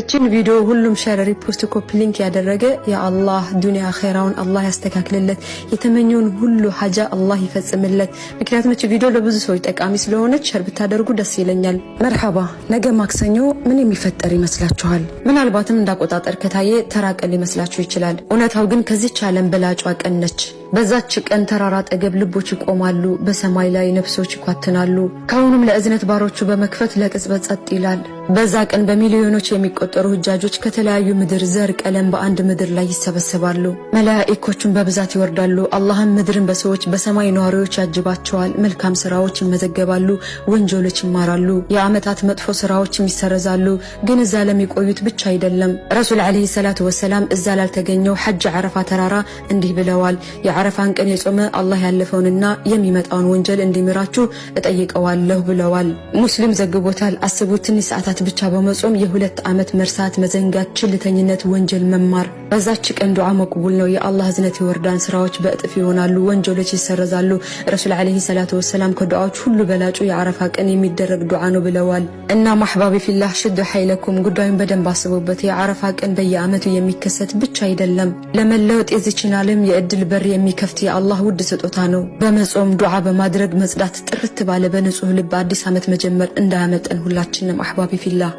እችን ቪዲዮ ሁሉም ሼር ሪፖስት ኮፒ ሊንክ ያደረገ ያ አላህ ዱንያ አኺራውን አላህ ያስተካክልለት የተመኘውን ሁሉ ሐጃ አላህ ይፈጽምለት። ምክንያቱም እቺ ቪዲዮ ለብዙ ሰዎች ጠቃሚ ስለሆነች ሼር ብታደርጉ ደስ ይለኛል። መርሐባ። ነገ ማክሰኞ ምን የሚፈጠር ይመስላችኋል? ምናልባትም እንዳቆጣጠር ከታየ ተራቀል ሊመስላችሁ ይችላል። እውነታው ግን ከዚች ዓለም በላጯ ቀን ነች። በዛች ቀን ተራራ ጠገብ ልቦች ይቆማሉ፣ በሰማይ ላይ ነፍሶች ይኳትናሉ። ካሁንም ለእዝነት ባሮቹ በመክፈት ለቅጽበት ጸጥ ይላል። በዛ ቀን በሚሊዮኖች የሚቆጠሩ ሁጃጆች ከተለያዩ ምድር ዘር ቀለም በአንድ ምድር ላይ ይሰበሰባሉ። መላእክቶቹም በብዛት ይወርዳሉ። አላህም ምድርን በሰዎች በሰማይ ነዋሪዎች ያጅባቸዋል። መልካም ስራዎች ይመዘገባሉ፣ ወንጀሎች ይማራሉ፣ የዓመታት መጥፎ ስራዎች ይሰረዛሉ። ግን እዛ ለሚቆዩት ብቻ አይደለም። ረሱል አለይሂ ሰላቱ ወሰላም እዛ ላልተገኘው ሐጅ ዓረፋ ተራራ እንዲህ ብለዋል። የዓረፋን ቀን የጾመ አላህ ያለፈውንና የሚመጣውን ወንጀል እንዲምራችሁ እጠይቀዋለሁ ብለዋል። ሙስሊም ዘግቦታል። አስቡት፣ ትንሽ ሰዓታት ብቻ በመጾም የ2 ዓመት መርሳት፣ መዘንጋት፣ ችልተኝነት፣ ወንጀል መማር። በዛች ቀን ዱዓ መቅቡል ነው። የአላህ እዝነት ይወርዳን፣ ስራዎች በእጥፍ ይሆናሉ፣ ወንጀሎች ይሰረዛሉ። ረሱል አለይሂ ሰላቱ ወሰላም ከዱዓዎች ሁሉ በላጩ የዓረፋ ቀን የሚደረግ ዱዓ ነው ብለዋል። እና ማህባቢ ፊላህ ሽዱ ኃይለኩም፣ ጉዳዩን በደንብ አስቡበት። የዓረፋ ቀን በየዓመቱ የሚከሰት ብቻ አይደለም፣ ለመለወጥ የዚችን ዓለም የእድል በር የሚከፍት የአላህ ውድ ስጦታ ነው። በመጾም ዱዓ በማድረግ መጽዳት፣ ጥርት ባለ በንጹህ ልብ አዲስ ዓመት መጀመር እንዳያመልጠን ሁላችንም አህባቢ ፊላህ።